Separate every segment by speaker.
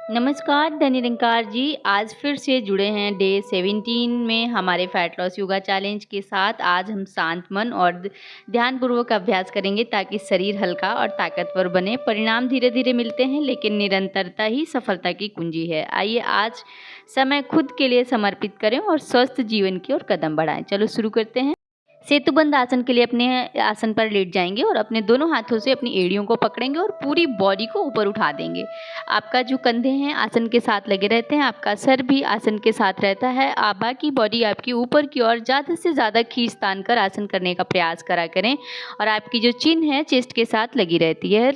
Speaker 1: नमस्कार, धन्य जी। आज फिर से जुड़े हैं डे 17 में हमारे फैट लॉस योगा चैलेंज के साथ। आज हम शांत मन और ध्यानपूर्वक अभ्यास करेंगे ताकि शरीर हल्का और ताकतवर बने। परिणाम धीरे धीरे मिलते हैं, लेकिन निरंतरता ही सफलता की कुंजी है। आइए आज समय खुद के लिए समर्पित करें और स्वस्थ जीवन की ओर कदम बढ़ाएं। चलो शुरू करते हैं। सेतुबंद आसन के लिए अपने आसन पर लेट जाएंगे और अपने दोनों हाथों से अपनी एड़ियों को पकड़ेंगे और पूरी बॉडी को ऊपर उठा देंगे। आपका जो कंधे हैं आसन के साथ लगे रहते हैं, आपका सर भी आसन के साथ रहता है। आप बाकी बॉडी आपकी ऊपर की ओर ज़्यादा से ज़्यादा खींच तान कर आसन करने का प्रयास करा करें और आपकी जो चिन है चेस्ट के साथ लगी रहती है।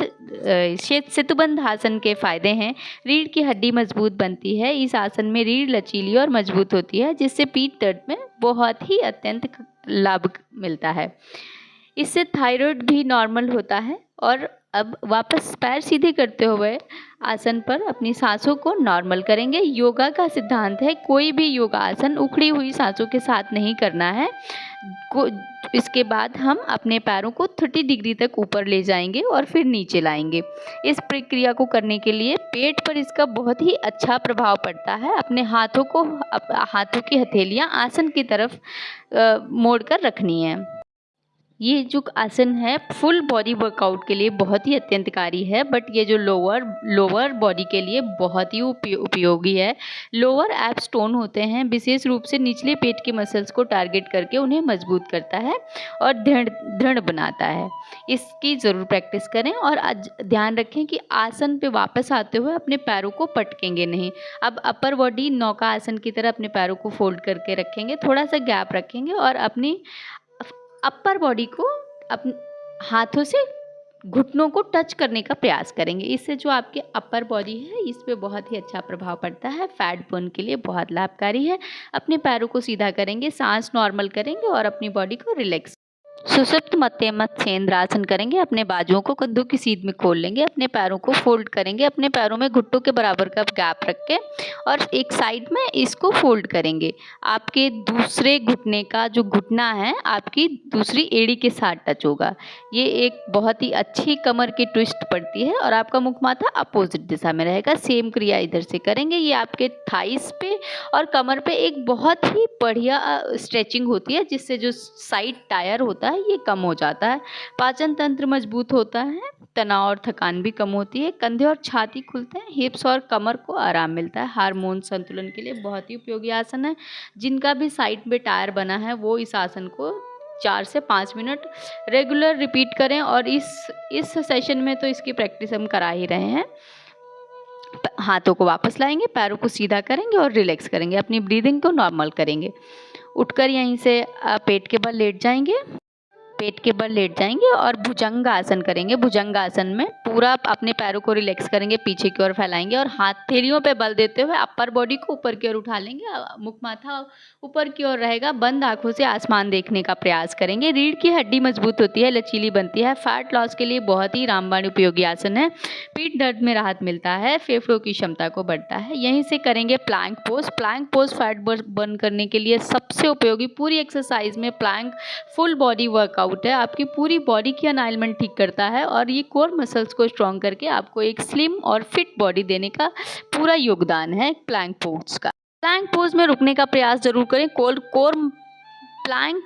Speaker 1: सेतुबंद आसन के फायदे हैं। रीढ़ की हड्डी मजबूत बनती है। इस आसन में रीढ़ लचीली और मजबूत होती है, जिससे पीठ दर्द में बहुत ही अत्यंत लाभ मिलता है। इससे थायराइड भी नॉर्मल होता है। और अब वापस पैर सीधे करते हुए आसन पर अपनी सांसों को नॉर्मल करेंगे। योगा का सिद्धांत है, कोई भी योगा आसन उखड़ी हुई सांसों के साथ नहीं करना है। इसके बाद हम अपने पैरों को 30 डिग्री तक ऊपर ले जाएंगे और फिर नीचे लाएंगे। इस प्रक्रिया को करने के लिए पेट पर इसका बहुत ही अच्छा प्रभाव पड़ता है। अपने हाथों की हथेलियां आसन की तरफ मोड़कर रखनी है। ये जो आसन है फुल बॉडी वर्कआउट के लिए बहुत ही अत्यंतकारी है, बट ये जो लोअर बॉडी के लिए बहुत ही उपयोगी है। लोअर एब्स टोन होते हैं, विशेष रूप से निचले पेट के मसल्स को टारगेट करके उन्हें मजबूत करता है और दृढ़ बनाता है। इसकी ज़रूर प्रैक्टिस करें और ध्यान रखें कि आसन पे वापस आते हुए अपने पैरों को पटकेंगे नहीं। अब अपर बॉडी नौका आसन की तरह अपने पैरों को फोल्ड करके रखेंगे, थोड़ा सा गैप रखेंगे और अपनी अपर बॉडी को अपने हाथों से घुटनों को टच करने का प्रयास करेंगे। इससे जो आपके अपर बॉडी है इस पे बहुत ही अच्छा प्रभाव पड़ता है। फैट बर्न के लिए बहुत लाभकारी है। अपने पैरों को सीधा करेंगे, सांस नॉर्मल करेंगे और अपनी बॉडी को रिलैक्स। सुषुप्त मत्स्येंद्र आसन करेंगे। अपने बाजुओं को कंधों की सीध में खोल लेंगे, अपने पैरों को फोल्ड करेंगे, अपने पैरों में घुट्टों के बराबर का गैप रख के और एक साइड में इसको फोल्ड करेंगे। आपके दूसरे घुटने का जो घुटना है आपकी दूसरी एड़ी के साथ टच होगा। ये एक बहुत ही अच्छी कमर की ट्विस्ट पड़ती है और आपका मुख माथा अपोजिट दिशा में रहेगा। सेम क्रिया इधर से करेंगे। ये आपके थाइस पे और कमर पे एक बहुत ही बढ़िया स्ट्रेचिंग होती है, जिससे जो साइड टायर होता है ये कम हो जाता है। पाचन तंत्र मजबूत होता है, तनाव और थकान भी कम होती है। कंधे और छाती खुलते हैं, हिप्स और कमर को आराम मिलता है। हार्मोन संतुलन के लिए बहुत ही उपयोगी आसन है। जिनका भी साइड में टायर बना है वो इस आसन को 4 से 5 मिनट रेगुलर रिपीट करें। और इस सेशन में तो इसकी प्रैक्टिस हम करा ही रहे हैं। हाथों को वापस लाएंगे, पैरों को सीधा करेंगे और रिलैक्स करेंगे। अपनी ब्रीदिंग को नॉर्मल करेंगे। उठकर यहीं से पेट के बल लेट जाएंगे और भुजंग आसन करेंगे। भुजंग आसन में पूरा अपने पैरों को रिलैक्स करेंगे, पीछे की ओर फैलाएंगे और हथेलियों पे बल देते हुए अपर बॉडी को ऊपर की ओर उठा लेंगे। मुख माथा ऊपर की ओर रहेगा। बंद आंखों से आसमान देखने का प्रयास करेंगे। रीढ़ की हड्डी मजबूत होती है, लचीली बनती है। फैट लॉस के लिए बहुत ही रामबाण उपयोगी आसन है। पीठ दर्द में राहत मिलता है, फेफड़ों की क्षमता को बढ़ता है। यहीं से करेंगे plank pose. Plank pose fat burn करने के लिए सबसे उपयोगी। पूरी एक्सरसाइज में प्लैंक फुल बॉडी वर्कआउट है। आपकी पूरी बॉडी की अलाइनमेंट ठीक करता है और ये कोर मसल्स को स्ट्रॉन्ग करके आपको एक स्लिम और फिट बॉडी देने का पूरा योगदान है प्लैंक पोज का। प्लैंक पोज में रुकने का प्रयास जरूर करें। कोर प्लैंक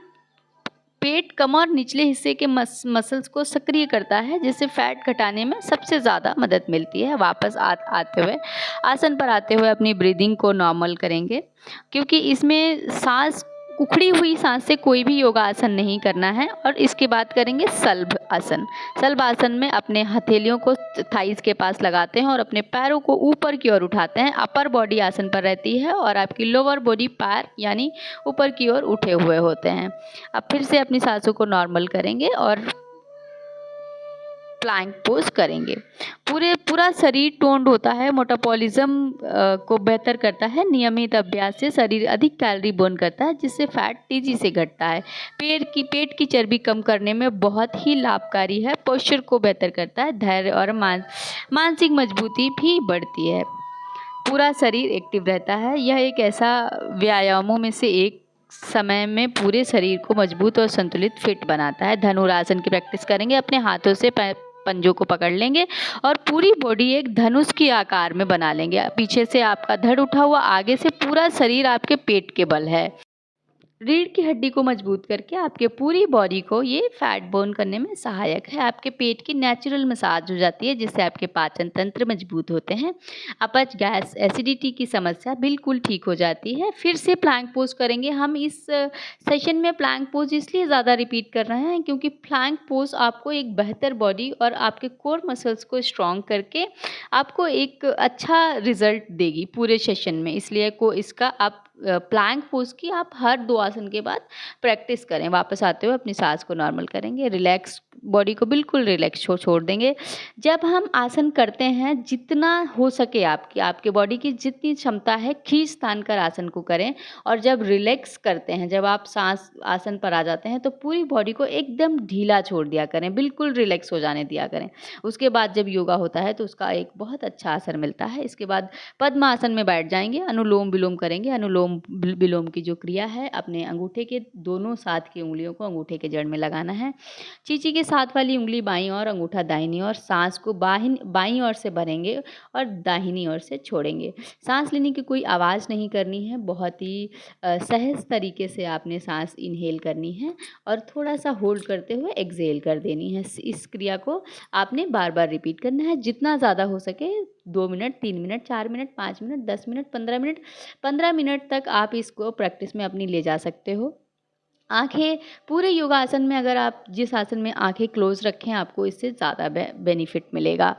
Speaker 1: पेट, कमर, निचले हिस्से के मसल्स को सक्रिय करता है, जिससे फैट घटाने में सबसे ज़्यादा मदद मिलती है। वापस आते हुए आसन पर आते हुए अपनी ब्रीदिंग को नॉर्मल करेंगे, क्योंकि इसमें सांस उखड़ी हुई सांस से कोई भी योगा आसन नहीं करना है। और इसके बाद करेंगे सल्ब आसन। सल्ब आसन में अपने हथेलियों को थाइस के पास लगाते हैं और अपने पैरों को ऊपर की ओर उठाते हैं। अपर बॉडी आसन पर रहती है और आपकी लोअर बॉडी पैर यानी ऊपर की ओर उठे हुए होते हैं। अब फिर से अपनी सांसों को नॉर्मल करेंगे और प्लैंक पोज करेंगे। पूरा शरीर टोन्ड होता है, मेटाबॉलिज्म को बेहतर करता है। नियमित अभ्यास से शरीर अधिक कैलोरी बर्न करता है, जिससे फैट तेजी से घटता है। पेट की चर्बी कम करने में बहुत ही लाभकारी है। पोस्चर को बेहतर करता है। धैर्य और मानसिक मजबूती भी बढ़ती है। पूरा शरीर एक्टिव रहता है। यह एक ऐसा व्यायामों में से एक समय में पूरे शरीर को मजबूत और संतुलित फिट बनाता है। धनुरासन की प्रैक्टिस करेंगे। अपने हाथों से पंजों को पकड़ लेंगे और पूरी बॉडी एक धनुष के आकार में बना लेंगे। पीछे से आपका धड़ उठा हुआ, आगे से पूरा शरीर आपके पेट के बल है। रीढ़ की हड्डी को मजबूत करके आपके पूरी बॉडी को ये फैट बर्न करने में सहायक है। आपके पेट की नेचुरल मसाज हो जाती है, जिससे आपके पाचन तंत्र मजबूत होते हैं। अपच, गैस, एसिडिटी की समस्या बिल्कुल ठीक हो जाती है। फिर से प्लैंक पोज करेंगे। हम इस सेशन में प्लैंक पोज इसलिए ज़्यादा रिपीट कर रहे हैं क्योंकि प्लैंक पोज आपको एक बेहतर बॉडी और आपके कोर मसल्स को स्ट्रॉन्ग करके आपको एक अच्छा रिजल्ट देगी पूरे सेशन में। इसलिए इसका आप प्लैंक पोज की आप हर 2 आसन के बाद प्रैक्टिस करें। वापस आते हुए अपनी सांस को नॉर्मल करेंगे, रिलैक्स बॉडी को बिल्कुल रिलैक्स छोड़ देंगे। जब हम आसन करते हैं, जितना हो सके आपके बॉडी की जितनी क्षमता है, खींच तान कर आसन को करें। और जब रिलैक्स करते हैं, जब आप सांस आसन पर आ जाते हैं, तो पूरी बॉडी को एकदम ढीला छोड़ दिया करें, बिल्कुल रिलैक्स हो जाने दिया करें। उसके बाद जब योगा होता है तो उसका एक बहुत अच्छा असर मिलता है। इसके बाद पद्मासन में बैठ जाएंगे, अनुलोम विलोम करेंगे। अनुलोम विलोम की जो क्रिया है, अपने अंगूठे के दोनों साथ की उंगलियों को अंगूठे के जड़ में लगाना है। चींटी के साथ वाली उंगली बाईं ओर, अंगूठा दाहिनी ओर। सांस को बाईं ओर से भरेंगे और दाहिनी ओर से छोड़ेंगे। सांस लेने की कोई आवाज़ नहीं करनी है, बहुत ही सहज तरीके से आपने सांस इनहेल करनी है और थोड़ा सा होल्ड करते हुए एक्सहेल कर देनी है। इस क्रिया को आपने बार बार रिपीट करना है, जितना ज़्यादा हो सके। 2 minute, 3 minute, 4 minute, 5 minute, 10 minute, 15 minute, 15 minute तक आप इसको प्रैक्टिस में अपनी ले जा सकते हो। आँखें पूरे योगासन में, अगर आप जिस आसन में आँखें क्लोज रखें, आपको इससे ज़्यादा बेनिफिट मिलेगा।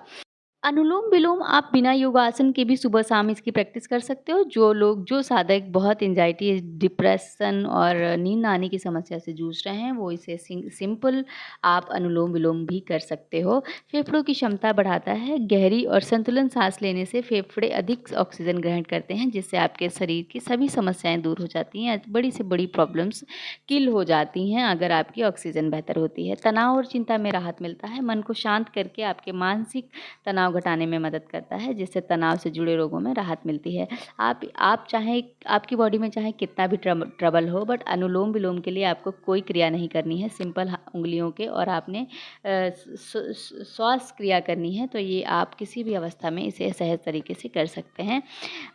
Speaker 1: अनुलोम विलोम आप बिना योगासन के भी सुबह शाम इसकी प्रैक्टिस कर सकते हो। जो साधक बहुत एंजाइटी, डिप्रेशन और नींद आने की समस्या से जूझ रहे हैं, वो इसे सिंपल आप अनुलोम विलोम भी कर सकते हो। फेफड़ों की क्षमता बढ़ाता है। गहरी और संतुलन सांस लेने से फेफड़े अधिक ऑक्सीजन ग्रहण करते हैं, जिससे आपके शरीर की सभी समस्याएं दूर हो जाती हैं। बड़ी से बड़ी प्रॉब्लम्स किल हो जाती हैं अगर आपकी ऑक्सीजन बेहतर होती है। तनाव और चिंता में राहत मिलता है। मन को शांत करके आपके मानसिक तनाव घटाने में मदद करता है, जिससे तनाव से जुड़े रोगों में राहत मिलती है। आप चाहे आपकी बॉडी में चाहे कितना भी ट्रबल हो, बट अनुलोम विलोम के लिए आपको कोई क्रिया नहीं करनी है। सिंपल उंगलियों के और आपने श्वास क्रिया करनी है। तो ये आप किसी भी अवस्था में इसे सहज तरीके से कर सकते हैं।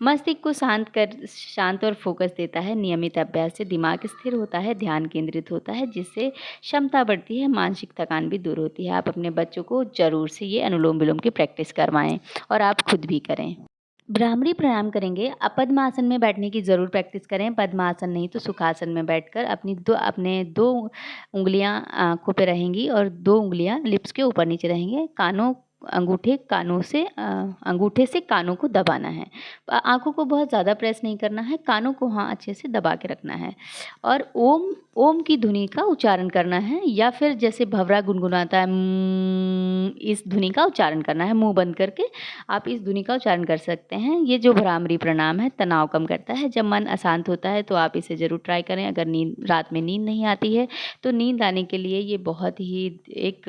Speaker 1: मस्तिष्क को शांत और फोकस देता है। नियमित अभ्यास से दिमाग स्थिर होता है, ध्यान केंद्रित होता है, जिससे क्षमता बढ़ती है, मानसिक थकान भी दूर होती है। आप अपने बच्चों को जरूर से ये अनुलोम विलोम की प्रैक्टिस करवाएं और आप खुद भी करें। भ्रामरी प्राणायाम करेंगे। आप पद्मासन में बैठने की ज़रूर प्रैक्टिस करें। पद्मासन नहीं तो सुखासन में बैठकर अपने दो उंगलियां आँखों पे रहेंगी और 2 उंगलियां लिप्स के ऊपर नीचे रहेंगे। अंगूठे से कानों को दबाना है। आँखों को बहुत ज़्यादा प्रेस नहीं करना है, कानों को हाँ अच्छे से दबा के रखना है और ओम की ध्वनि का उच्चारण करना है, या फिर जैसे भंवरा गुनगुनाता है इस ध्वनि का उच्चारण करना है। मुंह बंद करके आप इस ध्वनि का उच्चारण कर सकते हैं। ये जो भ्रामरी प्राणायाम है, तनाव कम करता है। जब मन अशांत होता है तो आप इसे ज़रूर ट्राई करें। अगर रात में नींद नहीं आती है तो नींद आने के लिए ये बहुत ही एक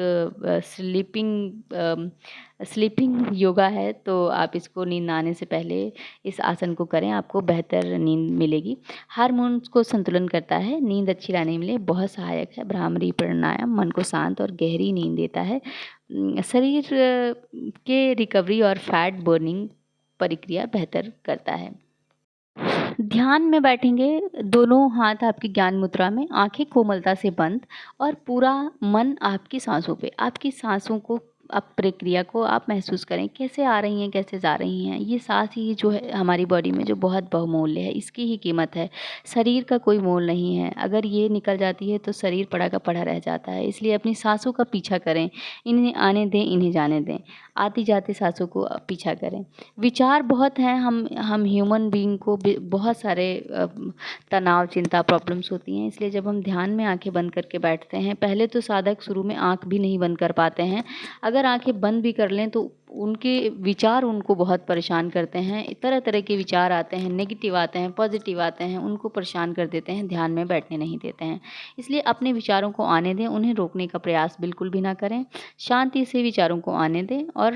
Speaker 1: स्लीपिंग योगा है। तो आप इसको नींद आने से पहले इस आसन को करें, आपको बेहतर नींद मिलेगी। हार्मोन्स को संतुलन करता है, नींद अच्छी लाने के लिए बहुत सहायक है। भ्रामरी प्राणायाम मन को शांत और गहरी नींद देता है। शरीर के रिकवरी और फैट बर्निंग प्रक्रिया बेहतर करता है। ध्यान में बैठेंगे, दोनों हाथ आपकी ज्ञान मुद्रा में, आंखें कोमलता से बंद और पूरा मन आपकी सांसों पे। आपकी सांसों को आप प्रक्रिया को आप महसूस करें, कैसे आ रही हैं, कैसे जा रही हैं। ये सांस ही जो है हमारी बॉडी में जो बहुत बहुमूल्य है, इसकी ही कीमत है। शरीर का कोई मोल नहीं है। अगर ये निकल जाती है तो शरीर पड़ा का पड़ा रह जाता है। इसलिए अपनी सांसों का पीछा करें, इन्हें आने दें, इन्हें जाने दें। आती जाती सांसों को पीछा करें। विचार बहुत हैं, हम ह्यूमन बीइंग को बहुत सारे तनाव, चिंता, प्रॉब्लम्स होती हैं। इसलिए जब हम ध्यान में आंखें बंद करके बैठते हैं, पहले तो साधक शुरू में आंख भी नहीं बंद कर पाते हैं। अगर आंखें बंद भी कर लें तो उनके विचार उनको बहुत परेशान करते हैं। तरह तरह के विचार आते हैं, नेगेटिव आते हैं, पॉजिटिव आते हैं, उनको परेशान कर देते हैं, ध्यान में बैठने नहीं देते हैं। इसलिए अपने विचारों को आने दें, उन्हें रोकने का प्रयास बिल्कुल भी ना करें। शांति से विचारों को आने दें और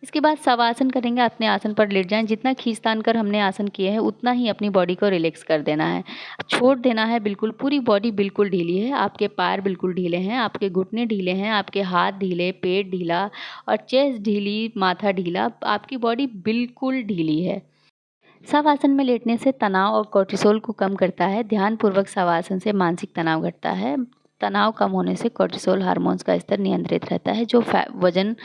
Speaker 1: इसके बाद शवासन करेंगे। अपने आसन पर लेट जाएं। जितना खींचतान कर हमने आसन किए हैं उतना ही अपनी बॉडी को रिलैक्स कर देना है, छोड़ देना है बिल्कुल। पूरी बॉडी बिल्कुल ढीली है, आपके पैर बिल्कुल ढीले हैं, आपके घुटने ढीले हैं, आपके हाथ ढीले, पेट ढीला और चेस्ट ढीली, माथा ढीला, आपकी बॉडी बिल्कुल ढीली है। शवासन में लेटने से तनाव और कोर्टिसोल को कम करता है। ध्यानपूर्वक शवासन से मानसिक तनाव घटता है। तनाव कम होने से कोर्टिसोल हार्मोन्स का स्तर नियंत्रित रहता है, जो वजन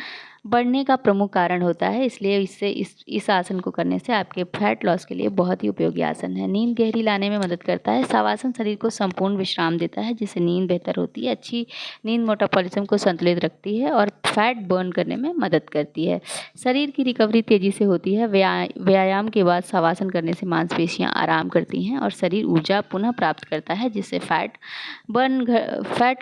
Speaker 1: बढ़ने का प्रमुख कारण होता है। इसलिए इससे इस आसन को करने से आपके फैट लॉस के लिए बहुत ही उपयोगी आसन है। नींद गहरी लाने में मदद करता है। शवासन शरीर को संपूर्ण विश्राम देता है, जिससे नींद बेहतर होती है। अच्छी नींद मेटाबॉलिज्म को संतुलित रखती है और फैट बर्न करने में मदद करती है। शरीर की रिकवरी तेजी से होती है। व्यायाम के बाद शवासन करने से मांसपेशियां आराम करती हैं और शरीर ऊर्जा पुनः प्राप्त करता है, जिससे फैट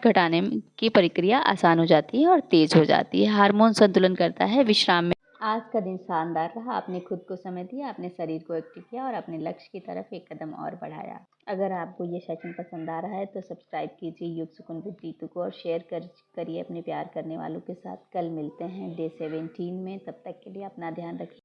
Speaker 1: घटाने की प्रक्रिया आसान हो जाती है और तेज हो जाती है। हार्मोन संतुलन करता है। विश्राम में आज का दिन शानदार रहा। आपने खुद को समय दिया, अपने शरीर को एक्टिव किया और अपने लक्ष्य की तरफ एक कदम और बढ़ाया। अगर आपको ये सेशन पसंद आ रहा है तो सब्सक्राइब कीजिए योग सुकून विद रीतू को और शेयर करिए अपने प्यार करने वालों के साथ। कल मिलते हैं डे 17 में। तब तक के लिए अपना ध्यान रखिए।